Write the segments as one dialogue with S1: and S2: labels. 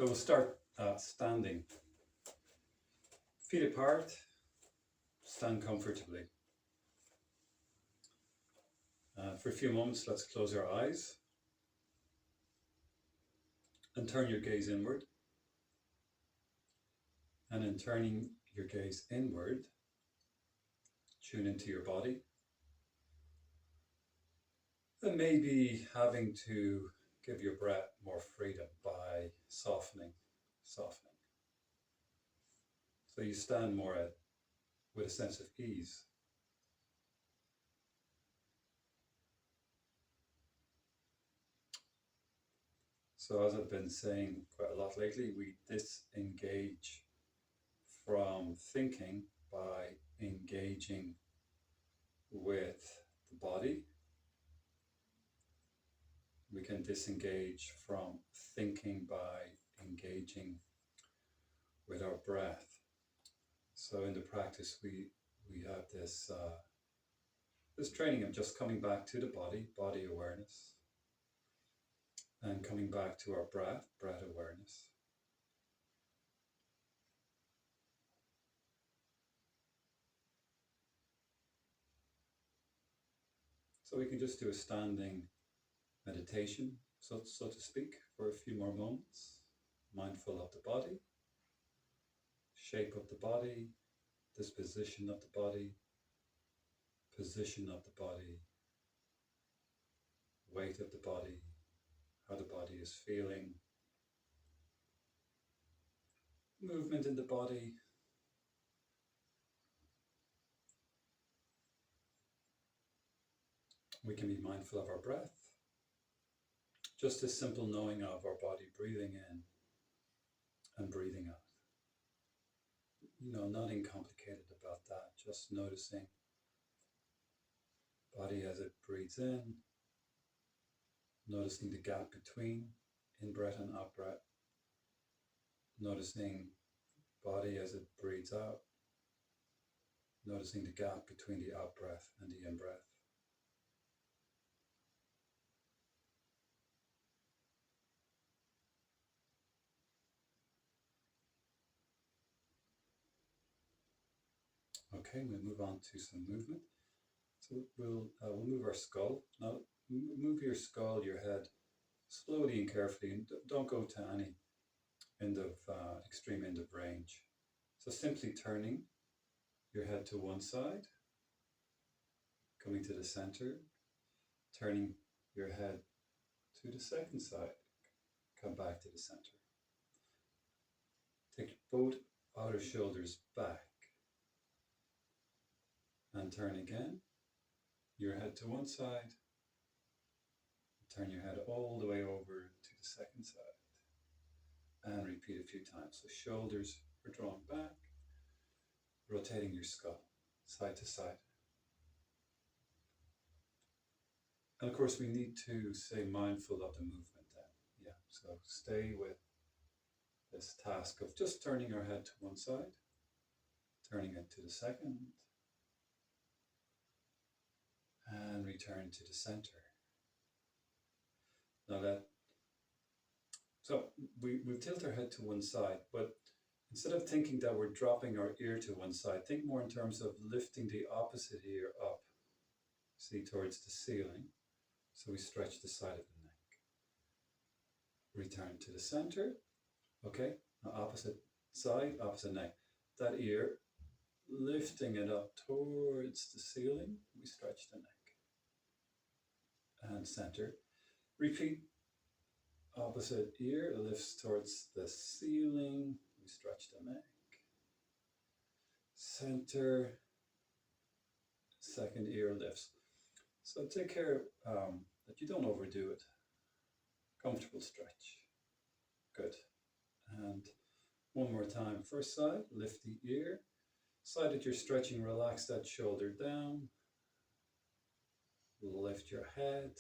S1: So we'll start standing. Feet apart, stand comfortably. For a few moments, let's close our eyes and turn your gaze inward. And in turning your gaze inward, tune into your body. And maybe having to give your breath more freedom by softening. So you stand more with a sense of ease. So as I've been saying quite a lot lately, we disengage from thinking by engaging with the body. We can disengage from thinking by engaging with our breath. So in the practice, we have this training of just coming back to the body awareness, and coming back to our breath awareness. So we can just do a standing meditation, so to speak, for a few more moments, mindful of the body, shape of the body, disposition of the body, position of the body, weight of the body, how the body is feeling, movement in the body. We can be mindful of our breath, just a simple knowing of our body breathing in and breathing out. Nothing complicated about that, just noticing body as it breathes in, noticing the gap between in-breath and out-breath, noticing body as it breathes out, noticing the gap between the out-breath and the in-breath. Okay, we'll move on to some movement. So we'll move our skull. Now move your skull, your head, slowly and carefully, and don't go to any extreme end of range. So simply turning your head to one side, coming to the center, turning your head to the second side, come back to the center. Take both outer shoulders back and turn again. Your head to one side, turn your head all the way over to the second side, and repeat a few times. So shoulders are drawn back, rotating your skull side to side. And of course, we need to stay mindful of the movement then. Yeah, so stay with this task of just turning our head to one side, turning it to the second, and return to the center. Now so we tilt our head to one side, but instead of thinking that we're dropping our ear to one side, think more in terms of lifting the opposite ear up, see, towards the ceiling. So we stretch the side of the neck. Return to the center. Okay, now opposite side, opposite neck. That ear, lifting it up towards the ceiling, we stretch the neck. And center. Repeat. Opposite ear lifts towards the ceiling, we stretch the neck. Center, second ear lifts. So take care that you don't overdo it. Comfortable stretch. Good. And one more time. First side, lift the ear. Side that you're stretching, relax that shoulder down. Lift your head.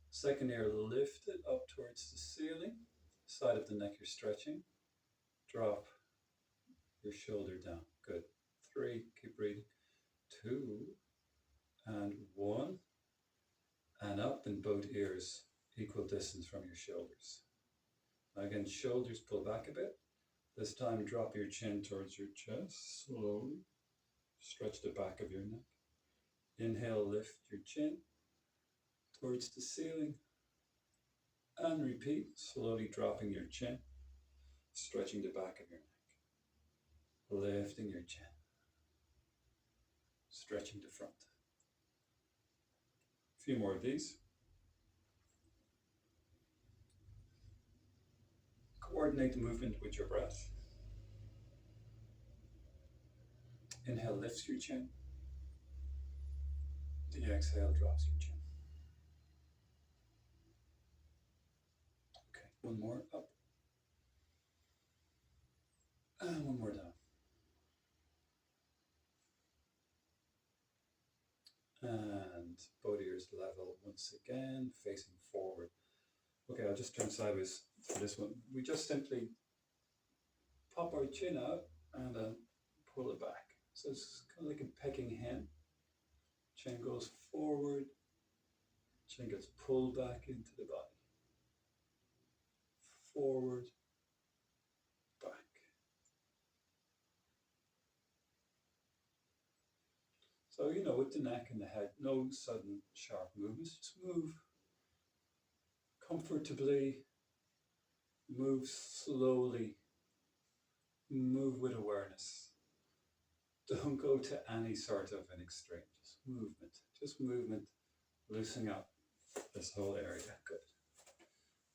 S1: Second ear lifted up towards the ceiling. Side of the neck you're stretching. Drop your shoulder down. Good. 3, keep breathing. 2, and 1. And up in both ears, equal distance from your shoulders. Again, shoulders pull back a bit. This time, drop your chin towards your chest slowly. Stretch the back of your neck. Inhale, lift your chin towards the ceiling. And repeat, slowly dropping your chin, stretching the back of your neck. Lifting your chin, stretching the front. A few more of these. Coordinate the movement with your breath. Inhale lifts your chin. The exhale drops your chin. Okay, one more up. And one more down. And both ears level once again, facing forward. Okay, I'll just turn sideways for this one. We just simply pop our chin out and then pull it back. So it's kind of like a pecking hen. Chin goes forward, chin gets pulled back into the body. Forward, back. So, with the neck and the head, no sudden sharp movements. Just move comfortably, move slowly, move with awareness. Don't go to any sort of an extreme. Just movement, loosening up this whole area. Good.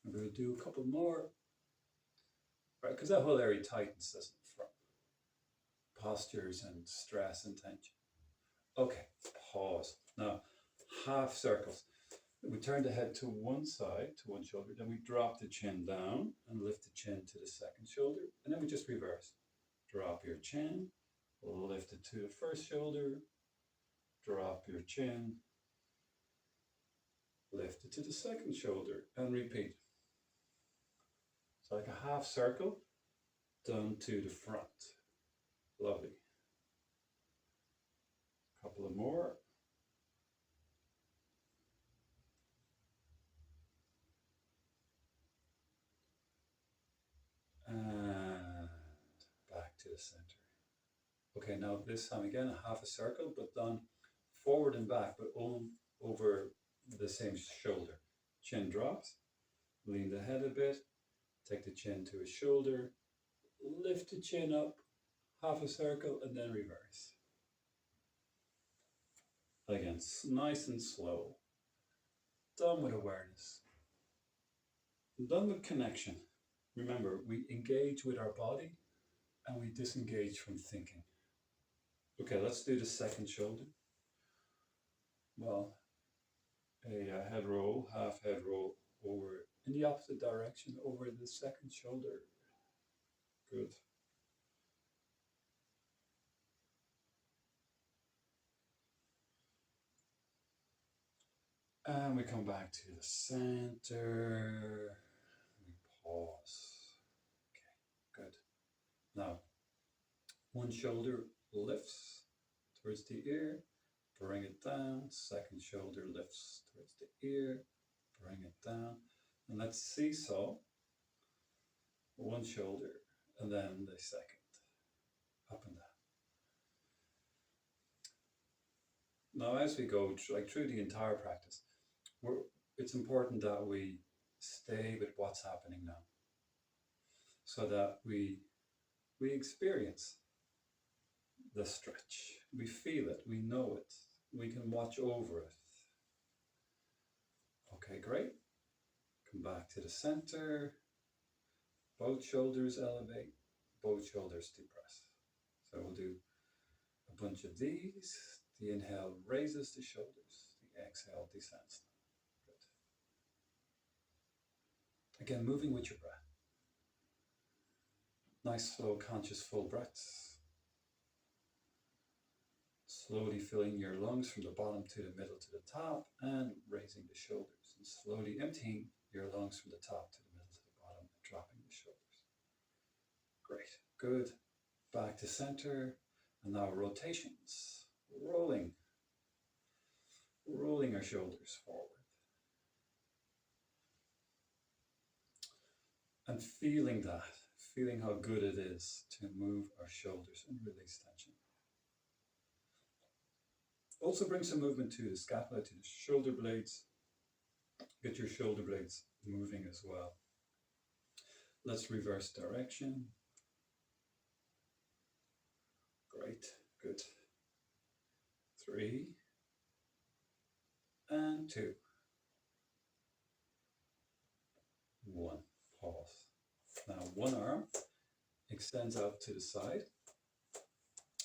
S1: I'm going to do a couple more, right? Because that whole area tightens, doesn't it, from postures and stress and tension. Okay, pause. Now, half circles. We turn the head to one side, to one shoulder, then we drop the chin down and lift the chin to the second shoulder, and then we just reverse. Drop your chin, lift it to the first shoulder, drop your chin, lift it to the second shoulder, and repeat. It's like a half circle done to the front. Lovely. A couple of more. And back to the center. Okay, now this time again, a half a circle, but done forward and back, but over the same shoulder. Chin drops, lean the head a bit, take the chin to a shoulder, lift the chin up, half a circle, and then reverse. Again, nice and slow. Done with awareness. Done with connection. Remember, we engage with our body and we disengage from thinking. Okay, let's do the second shoulder. Well, a head roll, half head roll over in the opposite direction over the second shoulder. Good. And we come back to the center. We pause. Okay, good. Now, one shoulder lifts towards the ear, bring it down. Second shoulder lifts towards the ear, bring it down. And let's seesaw. One shoulder and then the second. Up and down. Now, as we go through the entire practice, it's important that we stay with what's happening now, so that we experience the stretch. We feel it, we know it, we can watch over it. Okay, great. Come back to the center. Both shoulders elevate, both shoulders depress. So we'll do a bunch of these. The inhale raises the shoulders, the exhale descends them. Good. Again, moving with your breath. Nice, slow, conscious, full breaths. Slowly filling your lungs from the bottom to the middle to the top and raising the shoulders. And slowly emptying your lungs from the top to the middle to the bottom and dropping the shoulders. Great, good. Back to center. And now rotations. Rolling our shoulders forward. And feeling that, feeling how good it is to move our shoulders and release tension. Also bring some movement to the scapula, to the shoulder blades. Get your shoulder blades moving as well. Let's reverse direction. Great, good. 3 and 2. 1. Pause. Now one arm extends out to the side.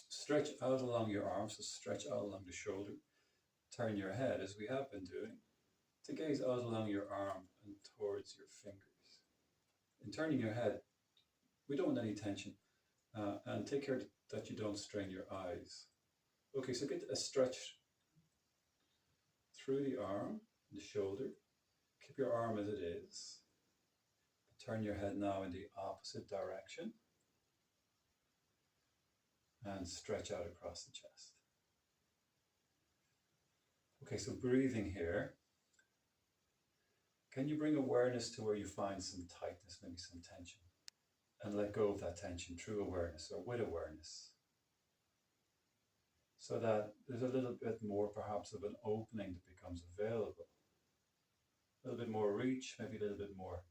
S1: Stretch out along your arm, so stretch out along the shoulder. Turn your head, as we have been doing, to gaze out along your arm and towards your fingers. In turning your head, we don't want any tension, and take care that you don't strain your eyes. Okay, so get a stretch through the arm, the shoulder. Keep your arm as it is. Turn your head now in the opposite direction and stretch out across the chest. Okay, so breathing here. Can you bring awareness to where you find some tightness, maybe some tension, and let go of that tension through awareness or with awareness, so that there's a little bit more perhaps of an opening that becomes available. A little bit more reach, maybe a little bit more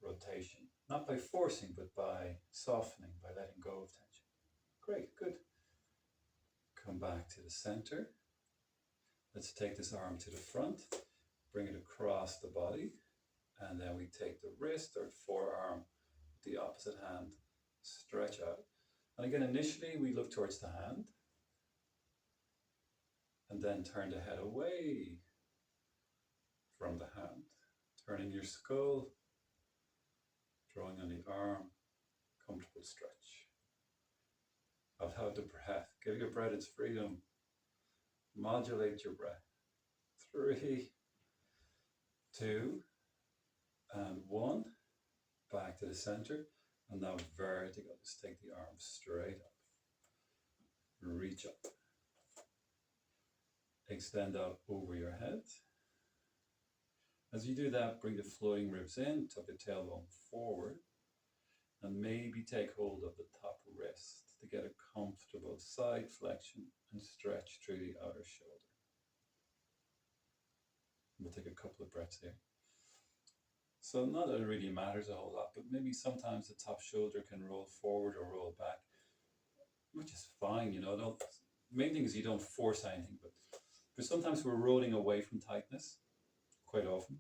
S1: rotation. Not by forcing, but by softening, by letting go of tension. Great, good. Come back to the center. Let's take this arm to the front, bring it across the body, and then we take the wrist or forearm, the opposite hand, stretch out. And again, initially we look towards the hand, and then turn the head away from the hand, turning your skull, drawing on the arm, comfortable stretch. I'll have the breath. Give your breath its freedom. Modulate your breath. 3, 2, and 1. Back to the center. And now vertical. Just take the arm straight up. Reach up. Extend out over your head. As you do that, bring the floating ribs in, tuck the tailbone forward, and maybe take hold of the top wrist to get a comfortable side flexion and stretch through the outer shoulder. We'll take a couple of breaths here. So not that it really matters a whole lot, but maybe sometimes the top shoulder can roll forward or roll back, which is fine, you know. The main thing is you don't force anything, but sometimes we're rolling away from tightness, quite often.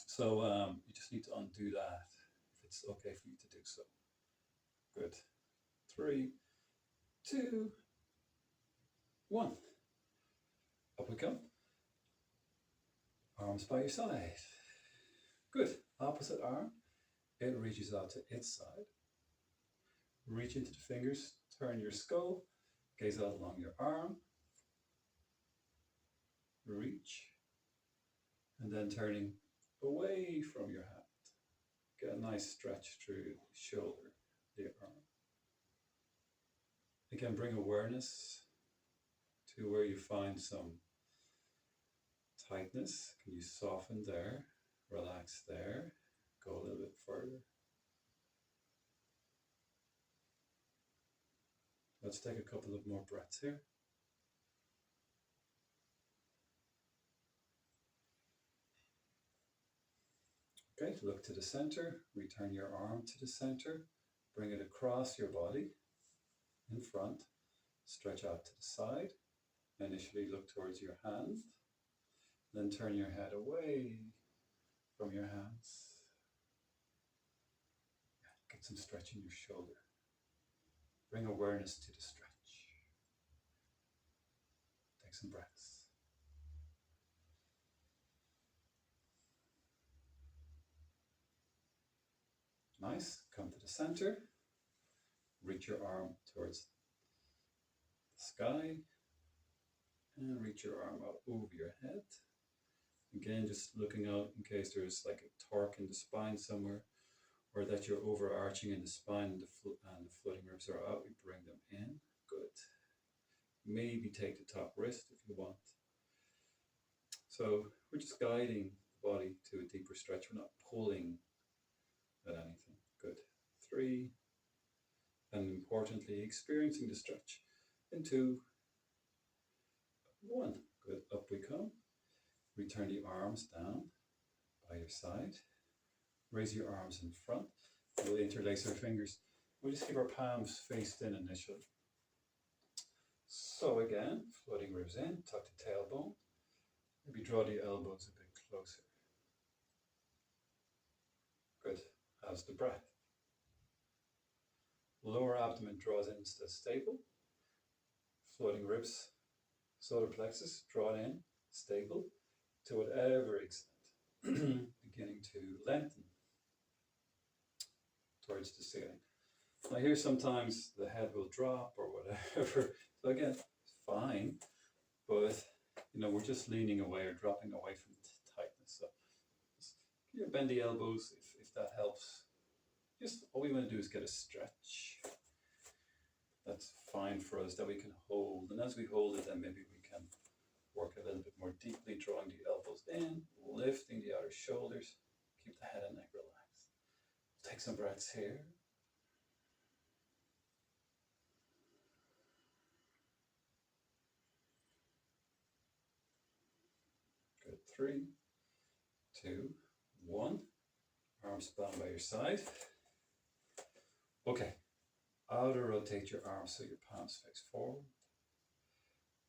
S1: So you just need to undo that, if it's okay for you to do so. Good. 3, 2, 1. Up we come. Arms by your side. Good. Opposite arm. It reaches out to its side. Reach into the fingers. Turn your skull. Gaze out along your arm. Reach. And then turning away from your hand. Get a nice stretch through the shoulder, the arm. Again, bring awareness to where you find some tightness. Can you soften there? Relax there. Go a little bit further. Let's take a couple of more breaths here. Okay, look to the center. Return your arm to the center. Bring it across your body in front. Stretch out to the side. Initially look towards your hand. Then turn your head away from your hands. Get some stretch in your shoulder. Bring awareness to the stretch. Take some breaths. Nice. Come to the center. Reach your arm towards the sky. And reach your arm up over your head. Again, just looking out in case there's like a torque in the spine somewhere, or that you're overarching in the spine and the floating ribs are out. We bring them in. Good. Maybe take the top wrist if you want. So we're just guiding the body to a deeper stretch. We're not pulling at anything. Good. 3. And importantly, experiencing the stretch. In 2, 1. Good. Up we come. Return the arms down by your side. Raise your arms in front. We'll interlace our fingers. We'll just keep our palms faced in initially. So again, floating ribs in, tuck the tailbone. Maybe draw the elbows a bit closer. Good. How's the breath? Lower abdomen draws in, still stable. Floating ribs, solar plexus, drawn in, stable, to whatever extent. Beginning to lengthen towards the ceiling. Now here sometimes the head will drop or whatever. So again, fine, but we're just leaning away or dropping away from the tightness. So just bend the elbows if that helps. Just all we want to do is get a stretch. That's fine for us, that we can hold. And as we hold it, then maybe we can work a little bit more deeply, drawing the elbows in, lifting the outer shoulders. Keep the head and neck relaxed. Take some breaths here. Good. 3, 2, 1. Arms bound by your side. Okay. Outer rotate your arms so your palms face forward.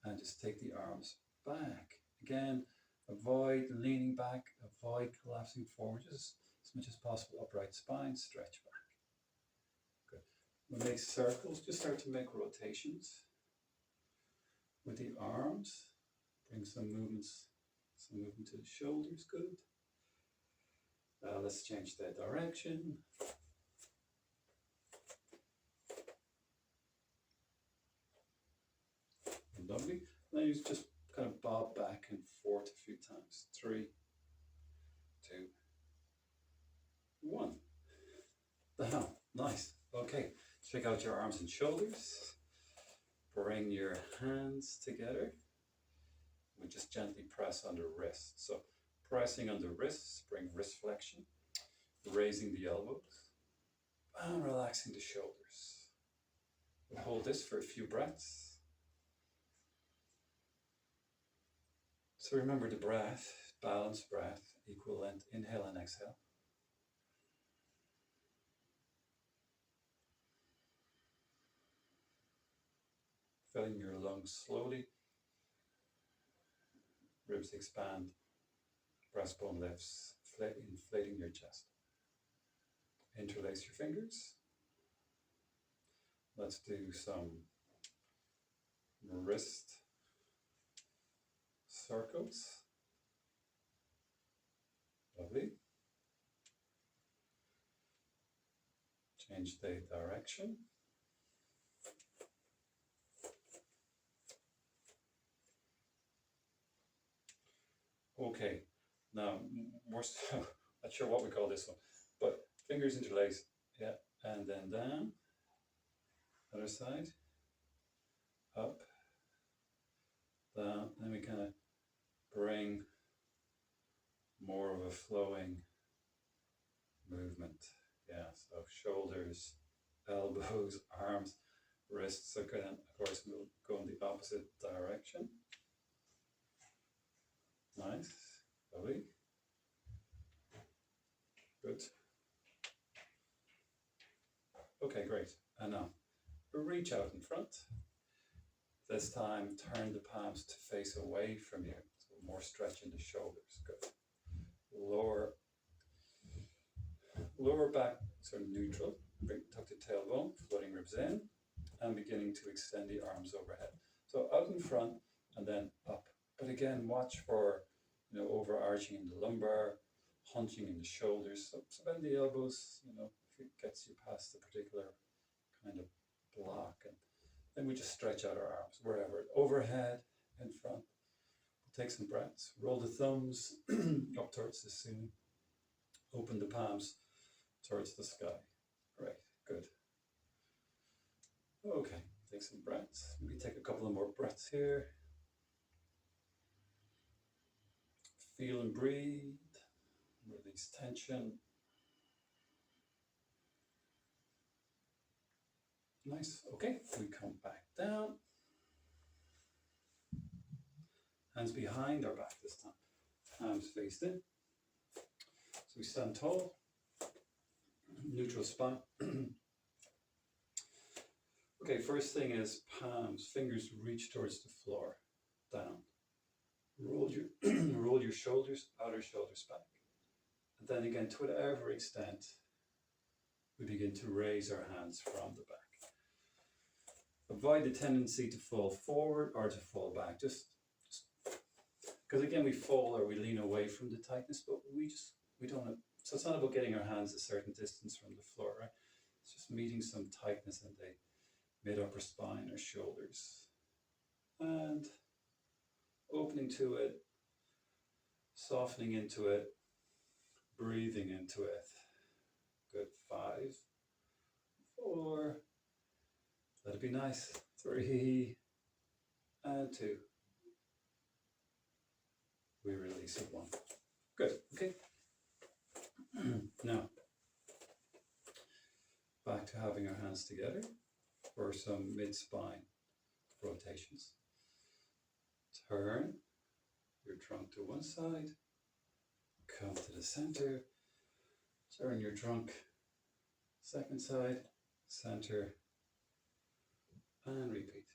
S1: And just take the arms back. Again, avoid leaning back, avoid collapsing forward. Just as much as possible, upright spine, stretch back. Good. We'll make circles, just start to make rotations with the arms. Bring some movement to the shoulders, good. Let's change the direction. Lovely. Now you just kind of bob back and forth a few times. 3, 2, 1. Down. Nice. Okay. Check out your arms and shoulders. Bring your hands together. We just gently press on the wrists. So pressing on the wrists, bring wrist flexion. Raising the elbows. And relaxing the shoulders. We'll hold this for a few breaths. So remember the breath, balanced breath, equal length, inhale and exhale. Filling your lungs slowly. Ribs expand, breastbone lifts, inflating your chest. Interlace your fingers. Let's do some wrist circles. Lovely. Change the direction. Okay, now we're still not sure what we call this one, but fingers interlaced, yeah, and then down, other side, up, down, then we kind of bring more of a flowing movement, yeah, so shoulders, elbows, arms, wrists, so then of course we'll go in the opposite direction. Nice, lovely, good. Okay, great. And now reach out in front. This time turn the palms to face away from you. So more stretch in the shoulders. Good. Lower back sort of neutral. Tuck the tailbone, floating ribs in, and beginning to extend the arms overhead. So out in front and then up. But again, watch for overarching in the lumbar, hunching in the shoulders. So bend the elbows, if it gets you past a particular kind of block. And then we just stretch out our arms wherever. Overhead, in front. We'll take some breaths. Roll the thumbs up towards the ceiling. Open the palms towards the sky. Right, good. Okay, take some breaths. Maybe take a couple of more breaths here. Feel and breathe. Release tension. Nice. Okay, we come back down. Hands behind our back this time. Palms faced in. So we stand tall. Neutral spine. Okay, first thing is palms, fingers reach towards the floor, down. Roll your roll your shoulders, outer shoulders back. And then again, to whatever extent, we begin to raise our hands from the back. Avoid the tendency to fall forward or to fall back. Just because again, we fall or we lean away from the tightness, but we don't. So it's not about getting our hands a certain distance from the floor, right? It's just meeting some tightness in the mid-upper spine or shoulders. And opening to it, softening into it, breathing into it. Good. 5, 4, let it be nice. 3, and 2. We release it. 1. Good. Okay. Now, back to having our hands together for some mid-spine rotations. Turn your trunk to one side, come to the center, turn your trunk second side, center, and repeat.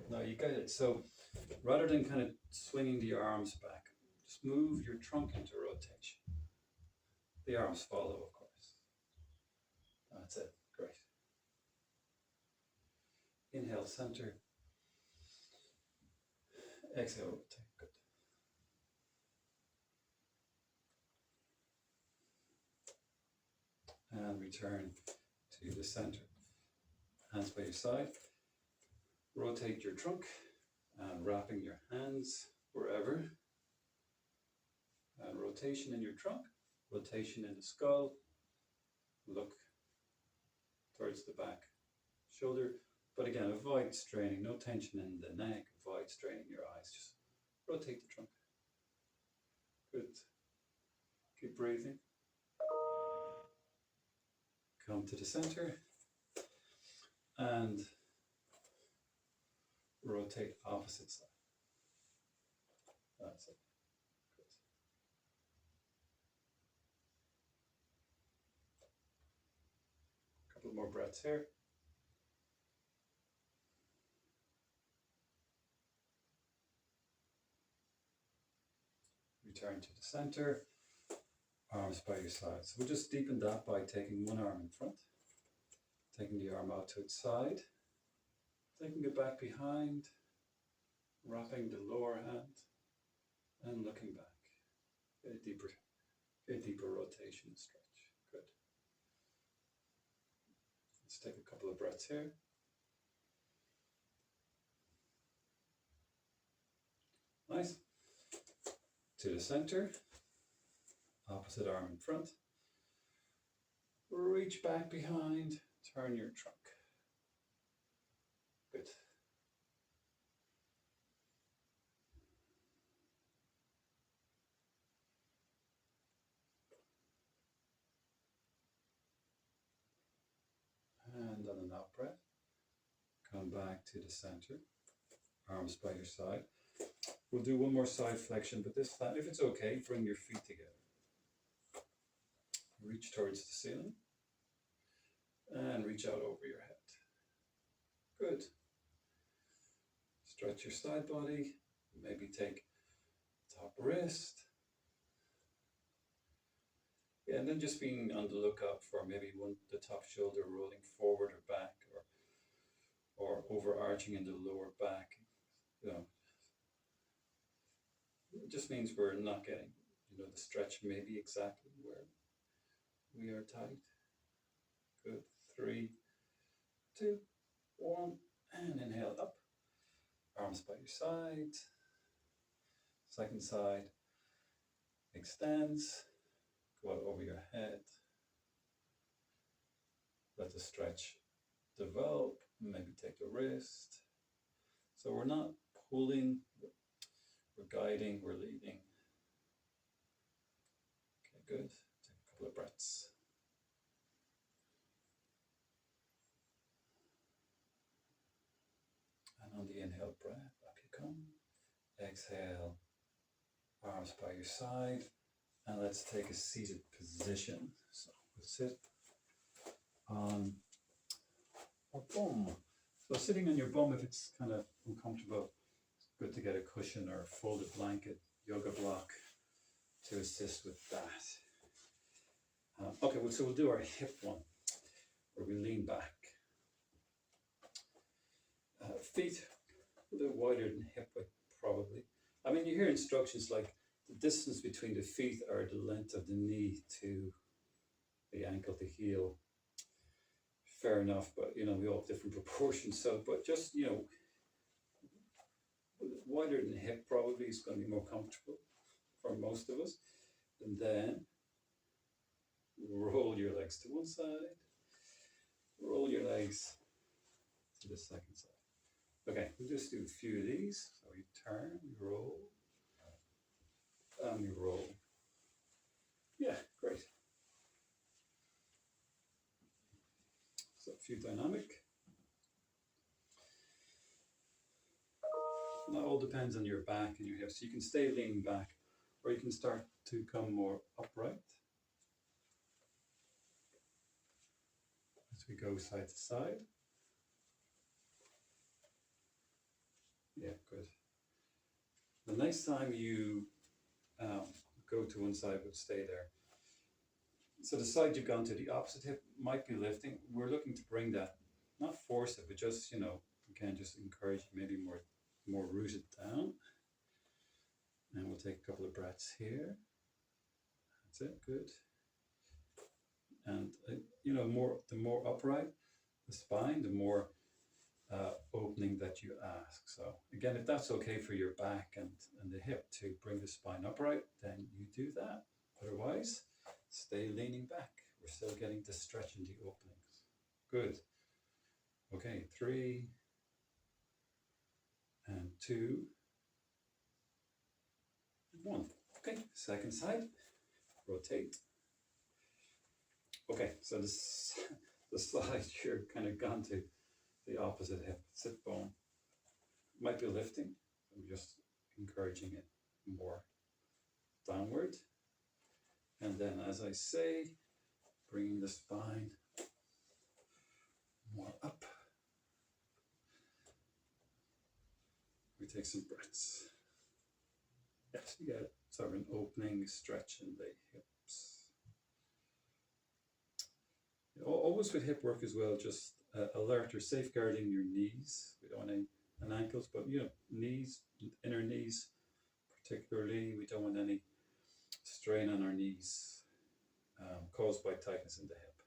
S1: Now you get it. So rather than kind of swinging the arms back, just move your trunk into rotation. The arms follow, of course. That's it. Great. Inhale, center. Exhale, rotate. Good. And return to the center. Hands by your side. Rotate your trunk and wrapping your hands wherever. And rotation in your trunk, rotation in the skull. Look towards the back shoulder. But again, avoid straining, no tension in the neck, avoid straining your eyes. Just rotate the trunk. Good. Keep breathing. Come to the center and rotate opposite side. That's it. Good. Couple more breaths here. Return to the center, arms by your side. So we'll just deepen that by taking one arm in front, taking the arm out to its side, taking it back behind, wrapping the lower hand, and looking back. Get a deeper rotation and stretch. Good. Let's take a couple of breaths here. Nice. To the center, opposite arm in front. Reach back behind, turn your trunk. Good. And on an out breath, come back to the center, arms by your side. We'll do one more side flexion, but this time, if it's okay, bring your feet together. Reach towards the ceiling and reach out over your head. Good. Stretch your side body, maybe take top wrist. Yeah, and then just being on the lookout for maybe the top shoulder rolling forward or back, or overarching in the lower back. You know, it just means we're not getting, the stretch maybe exactly where we are tight. Good. 3, 2, 1, and inhale up. Arms by your side. Second side extends. Go out over your head. Let the stretch develop. Maybe take the wrist. So we're not pulling, we're guiding, we're leading. Okay, good. Take a couple of breaths. Inhale, breath, up you come. Exhale, arms by your side. And let's take a seated position. So we'll sit on our bum. So sitting on your bum, if it's kind of uncomfortable, it's good to get a cushion or a folded blanket, yoga block to assist with that. Okay, so we'll do our hip one, where we lean back. Feet a little wider than hip width, probably. I mean, you hear instructions like the distance between the feet or the length of the knee to the ankle to heel. Fair enough, but you know, we all have different proportions. So, but just, you know, wider than hip probably is going to be more comfortable for most of us. And then roll your legs to one side, roll your legs to the second side. Okay, we'll just do a few of these. So we turn, we roll, and we roll. Yeah, great. So a few dynamic. That all depends on your back and your hips. So you can stay leaning back, or you can start to come more upright as we go side to side. Yeah, good. The next time you go to one side, but stay there. So the side you've gone to, the opposite hip might be lifting. We're looking to bring that, not force it, but just, you know, again, just encourage maybe more rooted down. And we'll take a couple of breaths here. That's it, good. And, you know, the more upright the spine, the more opening that you ask. So again, if that's okay for your back and the hip to bring the spine upright, then you do that. Otherwise, stay leaning back. We're still getting the stretch in the openings. Good. Okay, 3 and 2, 1. Okay, second side. Rotate. Okay, so this the side you're kind of gone to the opposite hip, sit bone. Might be lifting. I'm just encouraging it more downward. And then, as I say, bringing the spine more up. We take some breaths. Yes, you get it. So an opening, stretch in the hips. Always with hip work as well, just alert or safeguarding your knees. We don't want any and ankles, but you know, knees, inner knees particularly. We don't want any strain on our knees caused by tightness in the hip.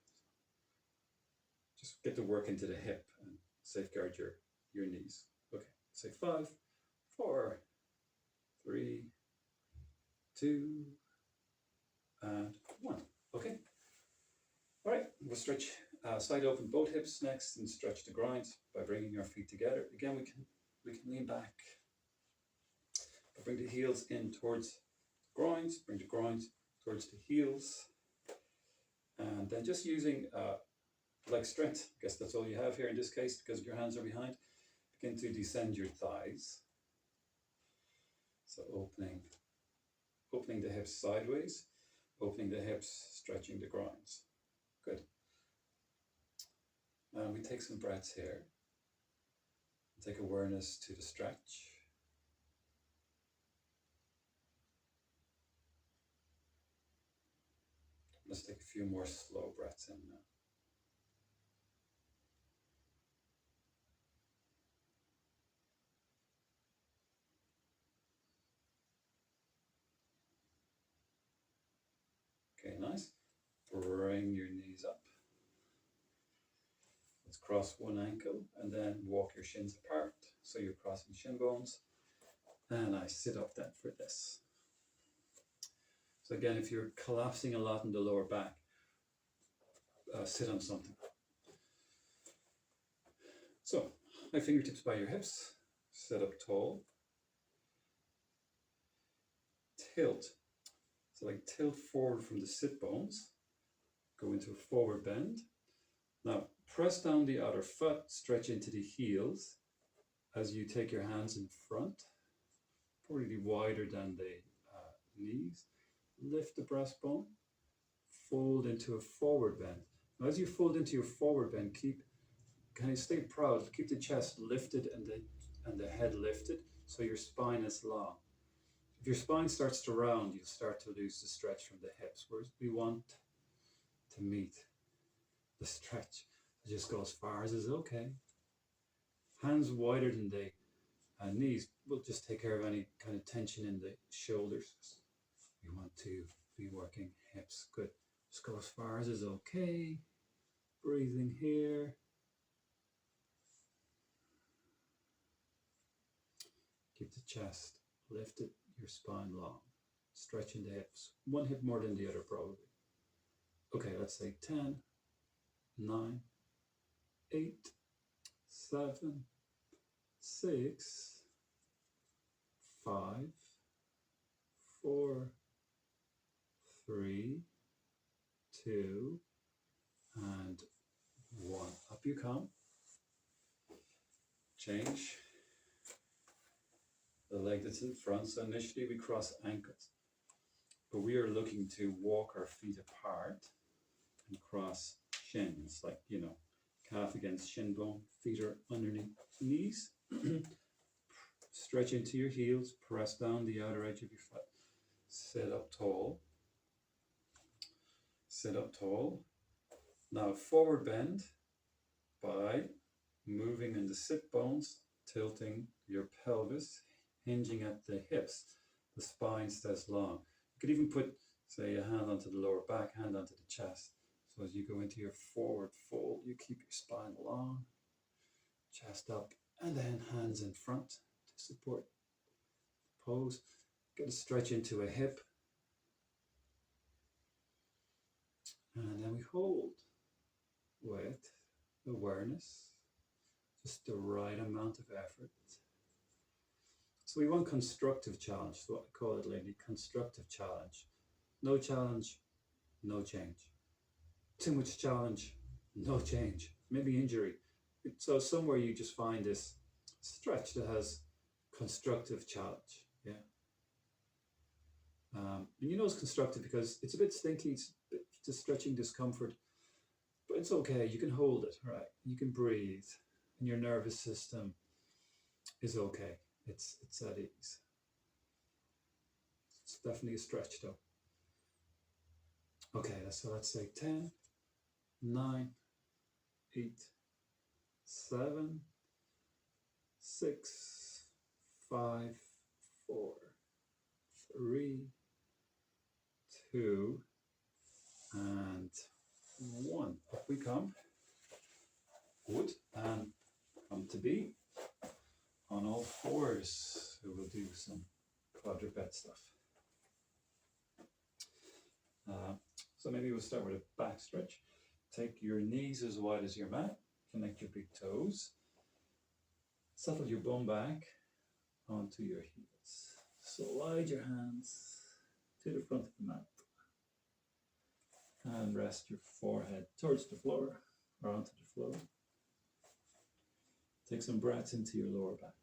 S1: Just get the work into the hip and safeguard your knees. Okay, say 5, 4, 3, 2, and 1. Okay. All right, we'll stretch side open both hips next and stretch the groins by bringing our feet together. Again, we can lean back. Bring the heels in towards the groins, bring the groins towards the heels. And then just using leg strength, I guess that's all you have here in this case because your hands are behind. Begin to descend your thighs. So opening the hips sideways, opening the hips, stretching the groins. Good. And we take some breaths here. Take awareness to the stretch. Let's take a few more slow breaths in now. Okay, nice. Bring your knees up. Let's cross one ankle and then walk your shins apart. So you're crossing shin bones. And I sit up then for this. So again, if you're collapsing a lot in the lower back, sit on something. So, my fingertips by your hips, sit up tall. Tilt. So like tilt forward from the sit bones, go into a forward bend. Now, press down the other foot, stretch into the heels, as you take your hands in front, probably wider than the knees, lift the breastbone, fold into a forward bend. Now, as you fold into your forward bend, stay proud, keep the chest lifted and the head lifted so your spine is long. If your spine starts to round, you'll start to lose the stretch from the hips, whereas we want to meet the stretch. So just go as far as is okay. Hands wider than the knees will just take care of any kind of tension in the shoulders. We want to be working hips. Good. Just go as far as is okay. Breathing here. Keep the chest lifted, your spine long. Stretching the hips. One hip more than the other probably. Okay, let's say 10, 9, 8, 7, 6, 5, 4, 3, 2, and 1. Up you come. Change the leg that's in front. So initially we cross ankles, but we are looking to walk our feet apart and cross shins, like, calf against shin bone, feet are underneath knees. Stretch into your heels, press down the outer edge of your foot. Sit up tall. Sit up tall. Now forward bend by moving in the sit bones, tilting your pelvis, hinging at the hips. The spine stays long. You could even put, say, a hand onto the lower back, hand onto the chest. So as you go into your forward fold, you keep your spine long, chest up, and then hands in front to support the pose. Get a stretch into a hip. And then we hold with awareness, just the right amount of effort. So we want constructive challenge, is what I call it lately, constructive challenge. No challenge, no change. Too much challenge, no change. Maybe injury. So somewhere you just find this stretch that has constructive challenge, yeah. And it's constructive because it's a bit stinky, it's a bit just stretching discomfort, but it's okay, you can hold it, right? You can breathe, and your nervous system is okay. It's at ease. It's definitely a stretch though. Okay, so let's say 10, 9, 8, 7, 6, 5, 4, 3, 2, and 1. Up we come. Good. And come to be on all fours. So we'll do some quadruped stuff. So maybe we'll start with a back stretch. Take your knees as wide as your mat. Connect your big toes. Settle your bum back onto your heels. Slide your hands to the front of the mat. And rest your forehead towards the floor or onto the floor. Take some breaths into your lower back.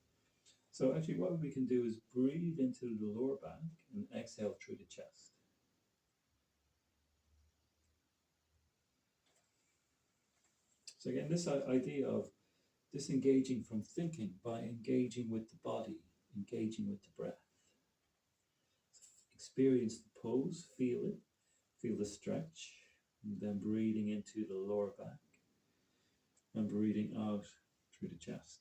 S1: So actually what we can do is breathe into the lower back and exhale through the chest. So again, this idea of disengaging from thinking by engaging with the body, engaging with the breath. Experience the pose, feel it, feel the stretch, and then breathing into the lower back and breathing out through the chest.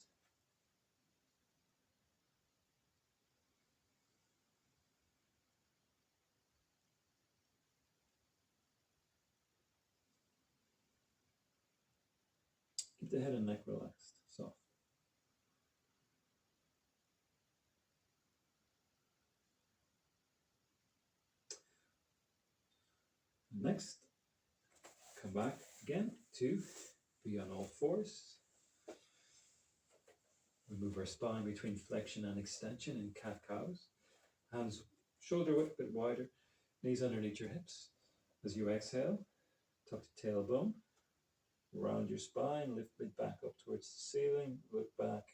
S1: Keep the head and neck relaxed, soft. Next, come back again to be on all fours. We move our spine between flexion and extension in cat-cows. Hands shoulder width a bit wider, knees underneath your hips. As you exhale, tuck the tailbone, round your spine, lift it back up towards the ceiling, look back,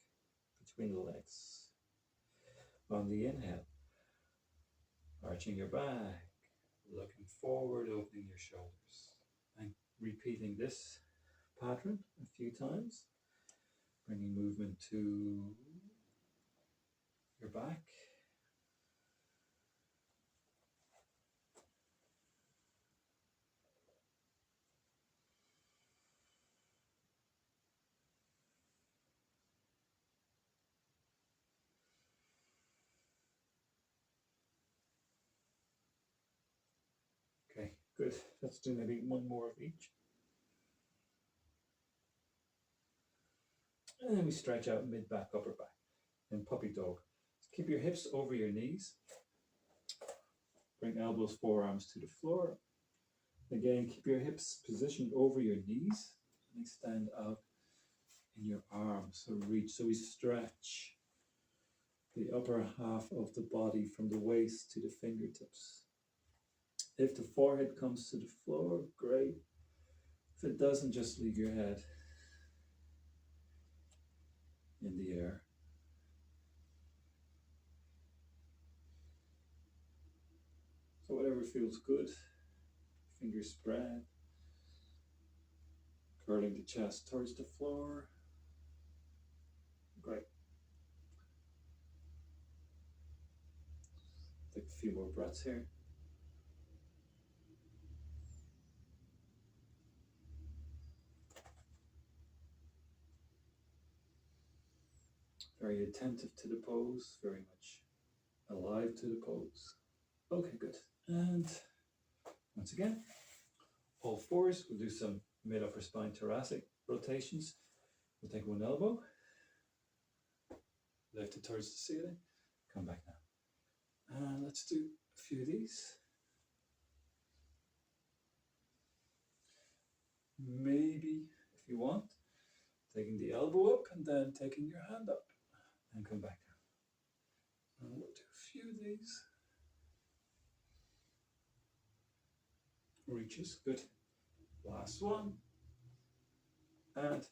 S2: between the legs. On the inhale, arching your back, looking forward, opening your shoulders. And repeating this pattern a few times, bringing movement to your back. Okay, good. Let's do maybe one more of each. And then we stretch out mid back, upper back. And puppy dog. So keep your hips over your knees. Bring elbows, forearms to the floor. Again, keep your hips positioned over your knees and extend out in your arms. So reach. So we stretch the upper half of the body from the waist to the fingertips. If the forehead comes to the floor, great. If it doesn't, just leave your head in the air. So whatever feels good, fingers spread, curling the chest towards the floor. Great. Take a few more breaths here. Very attentive to the pose, very much alive to the pose. Okay, good. And once again, all fours. We'll do some mid-upper spine thoracic rotations. We'll take one elbow, lift it towards the ceiling, come back now. And let's do a few of these. Maybe, if you want, taking the elbow up and then taking your hand up and come back down. And we'll do a few of these. Reaches, good. Last one. And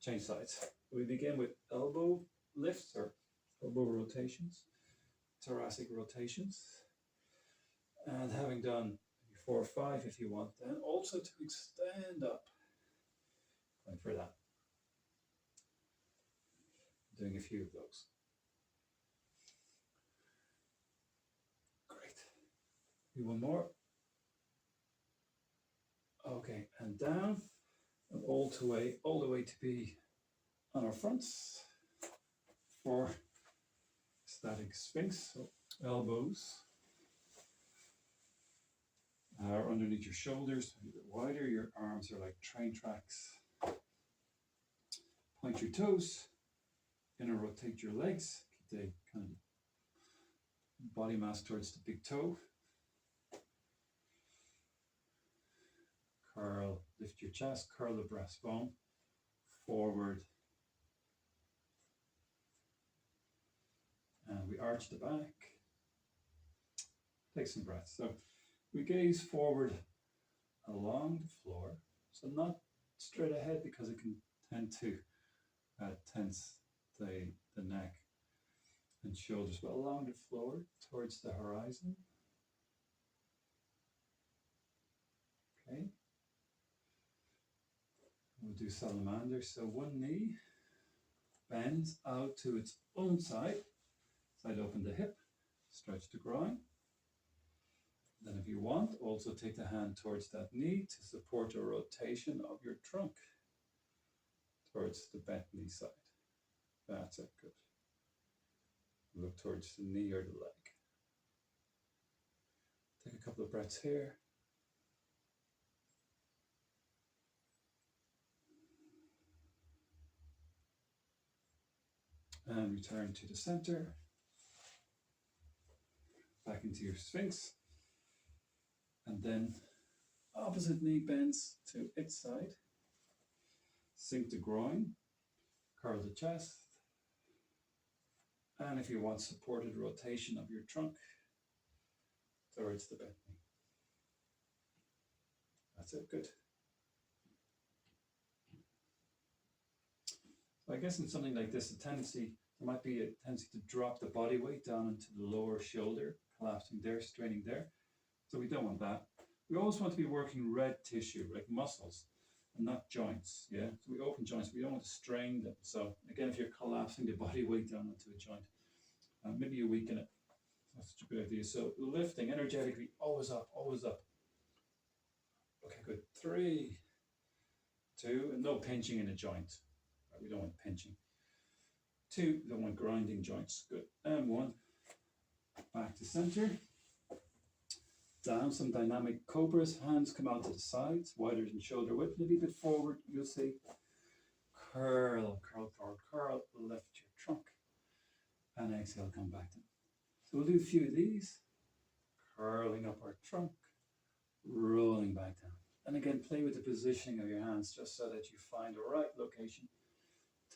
S2: change sides. We begin with elbow lifts or elbow rotations, thoracic rotations. And having done 4 or 5 if you want, then also to extend up. Going for that. Doing a few of those. Great. Do one more. Okay, and down, and all the way to be on our fronts for static sphinx. So elbows are underneath your shoulders, a bit wider. Your arms are like train tracks. Point your toes. Inner rotate your legs. Keep the kind of body mass towards the big toe. Curl, lift your chest, curl the breastbone forward. And we arch the back. Take some breaths. So we gaze forward along the floor. So not straight ahead because it can tend to tense the neck and shoulders, but along the floor towards the horizon. Okay. We'll do salamander. So one knee bends out to its own side. Side open the hip, stretch the groin. Then if you want, also take the hand towards that knee to support a rotation of your trunk towards the bent knee side. That's it, good. Look towards the knee or the leg. Take a couple of breaths here. And return to the center. Back into your sphinx. And then opposite knee bends to its side. Sink the groin. Curl the chest. And if you want, supported rotation of your trunk towards the bent knee. That's it, good. So I guess in something like this, the tendency there might be a tendency to drop the body weight down into the lower shoulder, collapsing there, straining there. So we don't want that. We always want to be working red tissue, like muscles, and not joints. Yeah, so we open joints. We don't want to strain them. So again, if you're collapsing the body weight down into a joint, maybe you weaken it. That's such a good idea. So lifting energetically, always up, always up. Okay, good. 3, 2, and no pinching in a joint. Right, we don't want pinching. 2, we don't want grinding joints. Good. And 1, back to center. Down, some dynamic cobras. Hands come out to the sides, wider than shoulder width. Maybe a bit forward, you'll see. Curl, curl, curl, curl. Lift your trunk. And exhale, come back down. So we'll do a few of these. Curling up our trunk, rolling back down. And again, play with the positioning of your hands just so that you find the right location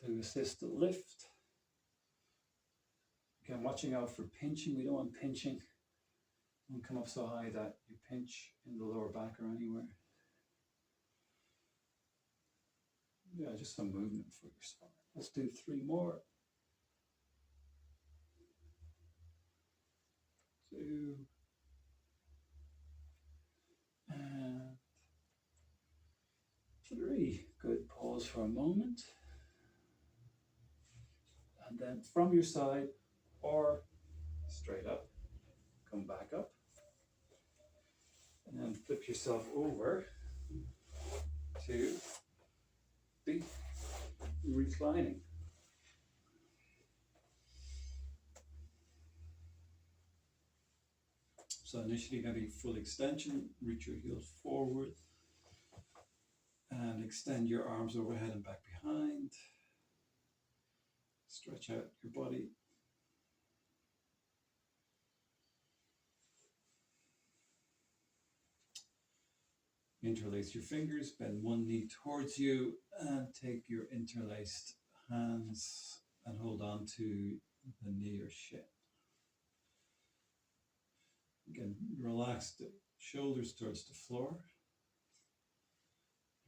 S2: to assist the lift. Again, watching out for pinching. We don't want pinching. Don't come up so high that you pinch in the lower back or anywhere. Yeah, just some movement for your spine. Let's do 3 more. 2. And 3. Good. Pause for a moment. And then from your side or straight up, come back up. And then flip yourself over to the reclining. So initially maybe full extension, reach your heels forward and extend your arms overhead and back behind. Stretch out your body. Interlace your fingers, bend one knee towards you and take your interlaced hands and hold on to the knee or shin. Again, relax the shoulders towards the floor.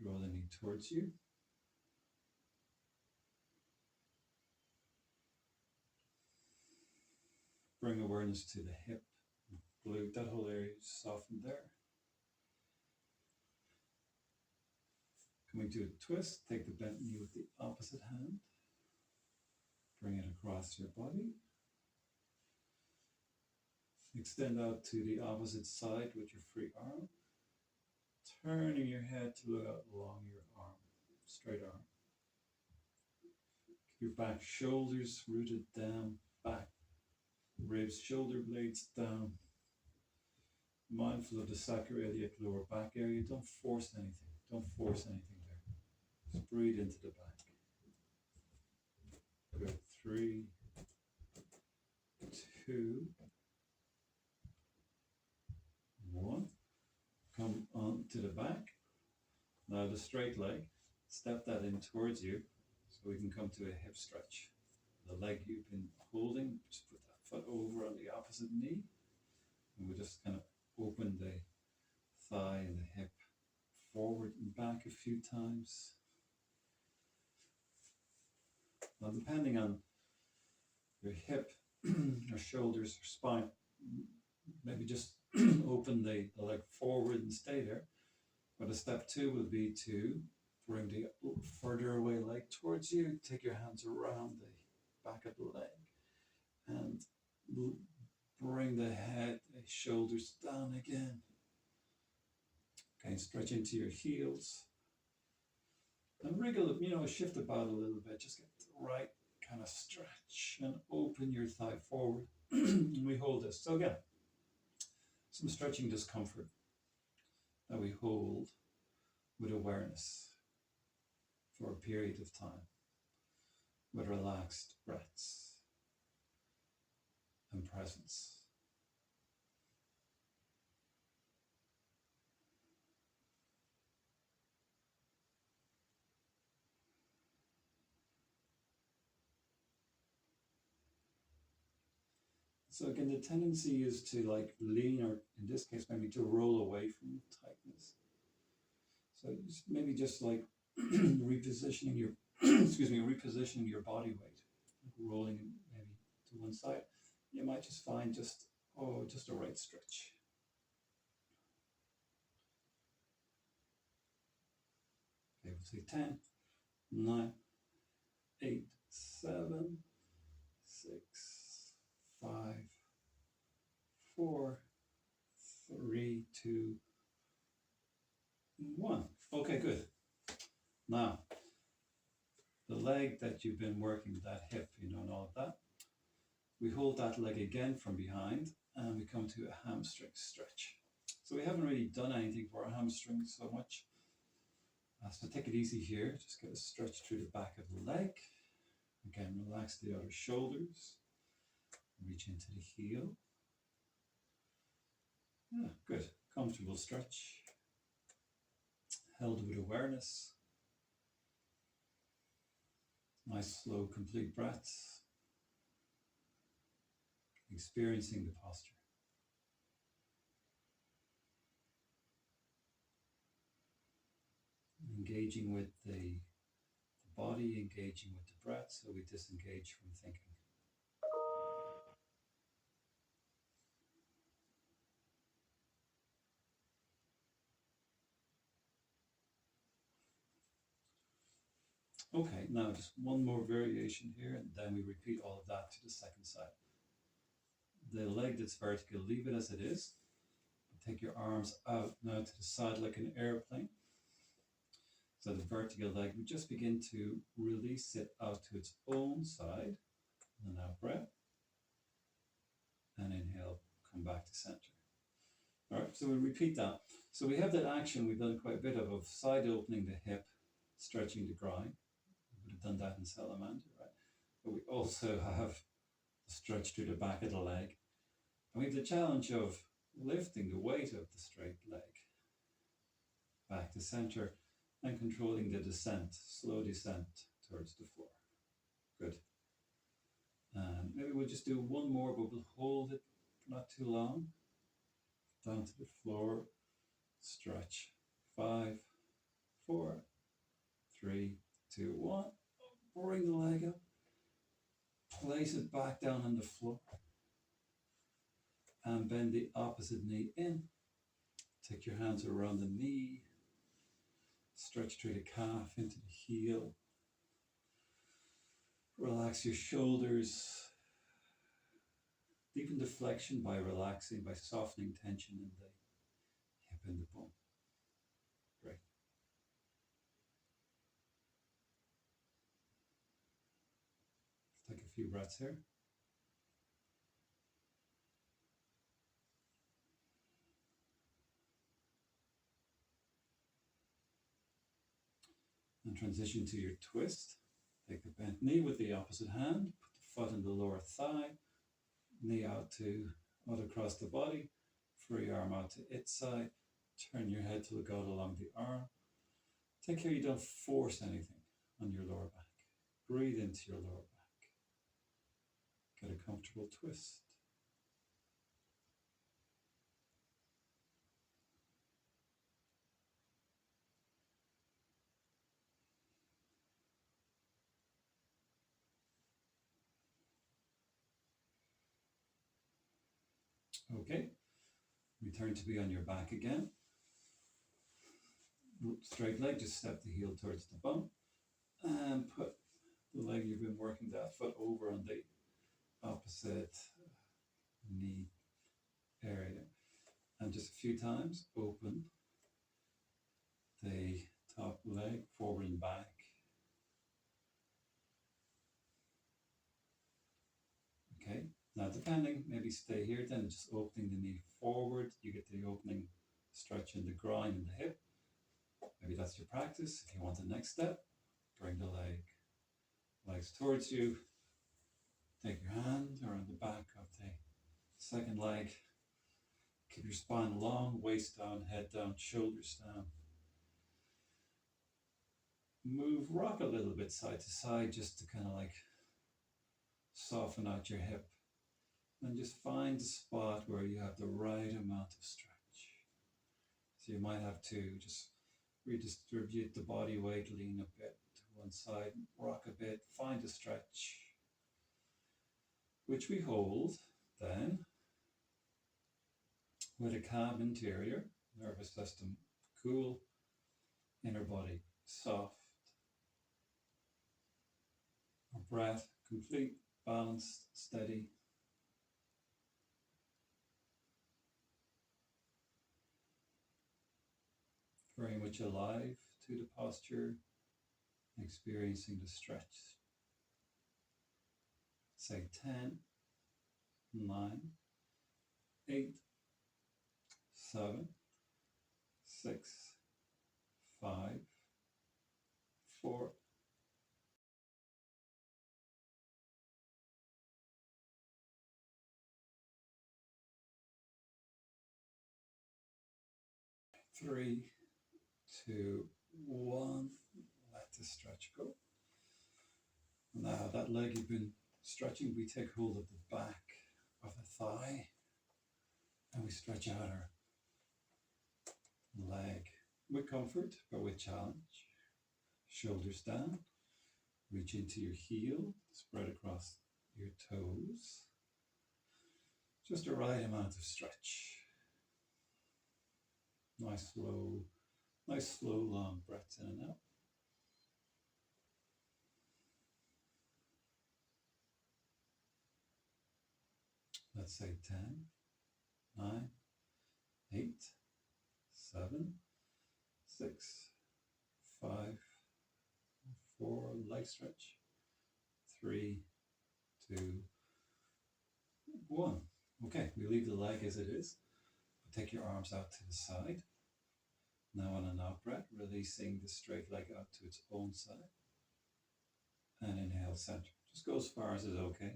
S2: Draw the knee towards you. Bring awareness to the hip, glute, that whole area is softened there. Coming to a twist, take the bent knee with the opposite hand. Bring it across your body. Extend out to the opposite side with your free arm. Turning your head to look out along your arm, straight arm. Keep your back shoulders rooted down, back ribs, shoulder blades down. Mindful of the sacroiliac lower back area. Don't force anything. Don't force anything there. Just breathe into the back. Good. 3, 2, 1. Come on to the back. Now the straight leg. Step that in towards you so we can come to a hip stretch. The leg you've been holding, just put that foot over on the opposite knee. And we'll just kind of open the thigh and the hip forward and back a few times. Now depending on your hip, or shoulders, or spine, maybe just open the leg forward and stay there. But a step 2 would be to bring the further away leg towards you. Take your hands around the back of the leg and bring the head, the shoulders down again. Okay, stretch into your heels. And wriggle, shift the body a little bit. Just get the right kind of stretch and open your thigh forward. And we hold this. So again, some stretching discomfort that we hold with awareness for a period of time with relaxed breaths and presence. So again, the tendency is to lean, or in this case, maybe to roll away from tightness. So maybe just repositioning your, repositioning your body weight. rolling maybe to one side, you might just find just a right stretch. Okay, we'll say 10, 9, 8, 7, 6, 5, 4, 3, 2, 1. Okay, good. Now, the leg that you've been working, that hip, and all of that, we hold that leg again from behind and we come to a hamstring stretch. So we haven't really done anything for our hamstrings so much. So take it easy here. Just get a stretch through the back of the leg. Again, relax the other shoulders. Reach into the heel. Yeah, good. Comfortable stretch. Held with awareness. Nice, slow, complete breaths. Experiencing the posture. Engaging with the body, engaging with the breath, so we disengage from thinking. Okay, now just one more variation here, and then we repeat all of that to the second side. The leg that's vertical, leave it as it is. Take your arms out now to the side like an airplane. So the vertical leg, we just begin to release it out to its own side. And now breath. And inhale, come back to center. All right, so we repeat that. So we have that action we've done quite a bit of side opening the hip, stretching the groin. We would have done that in salamander, right? But we also have the stretch through the back of the leg. And we have the challenge of lifting the weight of the straight leg back to center and controlling the descent, slow descent towards the floor. Good. And maybe we'll just do one more, but we'll hold it for not too long. Down to the floor, stretch. 5, 4, 3, 2, 1. Bring the leg up. Place it back down on the floor. And bend the opposite knee in. Take your hands around the knee. Stretch through the calf into the heel. Relax your shoulders. Deepen the flexion by relaxing, by softening tension in the hip and the bone. Great. Take a few breaths here. And transition to your twist. Take the bent knee with the opposite hand. Put the foot in the lower thigh. Knee out across the body. Free arm out to its side. Turn your head to look out along the arm. Take care you don't force anything on your lower back. Breathe into your lower back. Get a comfortable twist. Okay, return to be on your back again. Straight leg, just step the heel towards the bum and put the leg you've been working that foot over on the opposite knee area. And just a few times, open the top leg forward and back. Okay, now depending, maybe stay here then, just opening the knee forward. You get the opening stretch in the groin and the hip. Maybe that's your practice. If you want the next step, bring the legs towards you. Take your hand around the back of the second leg. Keep your spine long, waist down, head down, shoulders down. Rock a little bit side to side just to kind of like soften out your hip. And just find the spot where you have the right amount of stretch. So you might have to just redistribute the body weight, lean a bit to one side, rock a bit, find a stretch. which we hold then with a calm interior, nervous system cool, inner body soft, our breath complete, balanced, steady. Very much alive to the posture, experiencing the stretch. Say 10, 9, 8, 7, 6, 5, 4, 3, 2, 1. Let the stretch go. Now that leg you've been stretching, we take hold of the back of the thigh and we stretch out our leg with comfort but with challenge. Shoulders down, reach into your heel, spread across your toes. Just the right amount of stretch. Nice slow, long breaths in and out. Let's say 10, 9, 8, 7, 6, 5, 4, light stretch, 3, 2, 1. Okay, we leave the leg as it is. Take your arms out to the side. Now on an out breath, releasing the straight leg out to its own side. And inhale, center. Just go as far as is okay.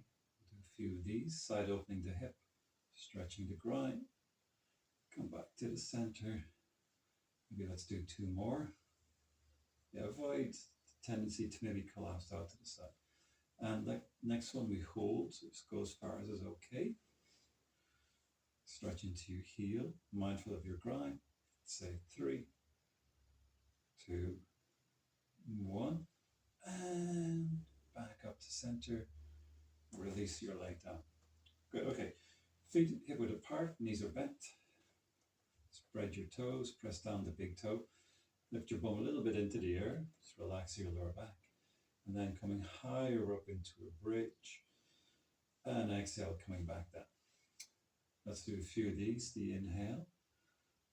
S2: Do a few of these. Side opening the hip, stretching the groin. Come back to the center. Maybe let's do 2 more. Yeah, avoid the tendency to maybe collapse out to the side. And the next one we hold, so just go as far as is okay. Stretch into your heel, mindful of your grind. Say 3, 2, 1. And back up to center. Release your leg down. Good, okay. Feet hip width apart, knees are bent. Spread your toes, press down the big toe. Lift your bum a little bit into the air. Just relax your lower back. And then coming higher up into a bridge. And exhale, coming back down. Let's do a few of these. The inhale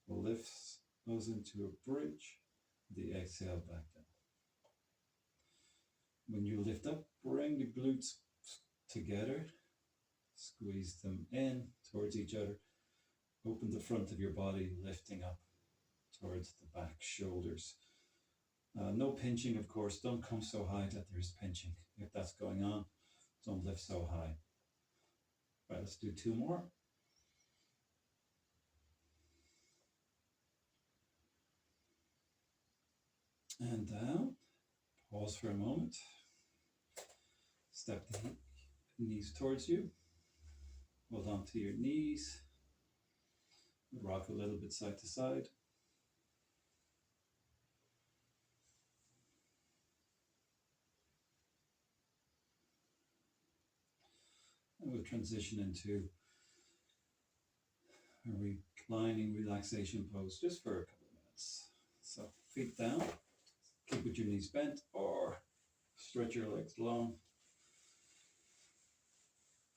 S2: lifts those into a bridge. The exhale back down. When you lift up, bring the glutes together. Squeeze them in towards each other. Open the front of your body, lifting up towards the back, shoulders. No pinching, of course. Don't come so high that there's pinching. If that's going on, don't lift so high. Right, let's do 2 more. And down. Pause for a moment. Step the knees towards you. Hold on to your knees. Rock a little bit side to side. And we'll transition into a reclining relaxation pose just for a couple of minutes. So feet down. Keep with your knees bent or stretch your legs long.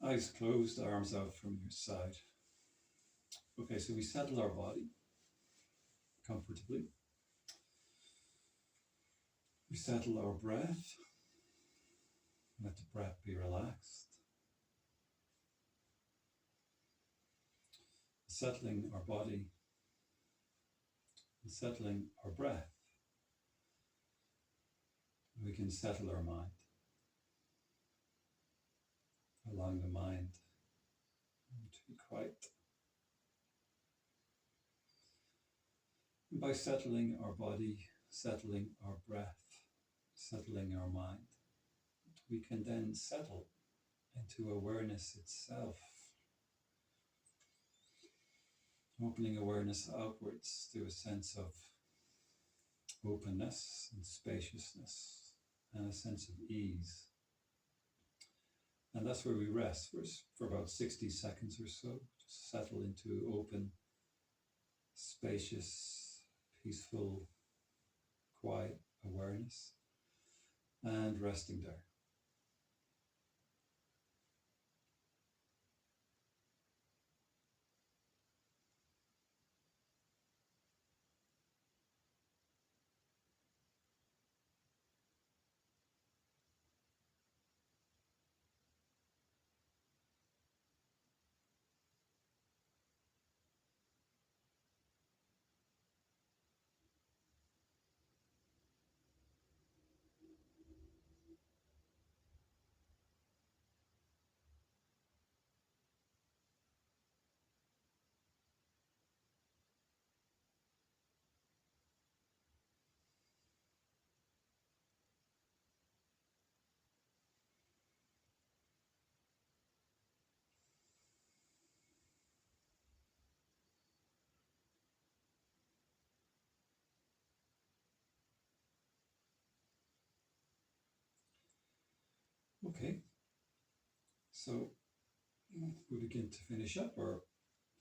S2: Eyes closed, arms out from your side. Okay, so we settle our body comfortably. We settle our breath. Let the breath be relaxed. Settling our body and settling our breath, we can settle our mind, allowing the mind to be quiet. And by settling our body, settling our breath, settling our mind, we can then settle into awareness itself. Opening awareness outwards to a sense of openness and spaciousness and a sense of ease. And that's where we rest for about 60 seconds or so. Just settle into open, spacious, peaceful, quiet awareness and resting there. Okay, so we begin to finish up, or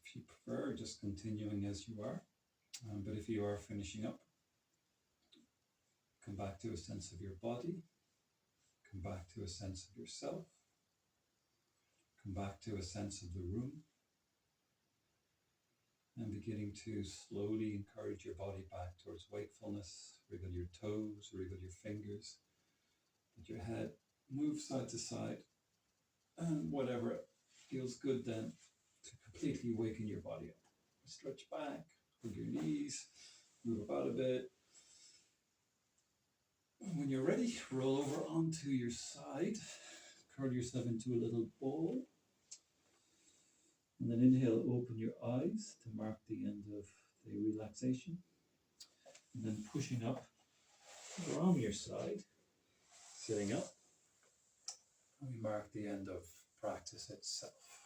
S2: if you prefer, just continuing as you are. But if you are finishing up, come back to a sense of your body, come back to a sense of yourself, come back to a sense of the room, and beginning to slowly encourage your body back towards wakefulness. Wriggle your toes, wriggle your fingers, let your head move side to side, and whatever feels good then to completely waken your body up. Stretch back, hug your knees, move about a bit. When you're ready, roll over onto your side, curl yourself into a little ball, and then inhale, open your eyes to mark the end of the relaxation, and then pushing up from your side, sitting up, and we mark the end of practice itself.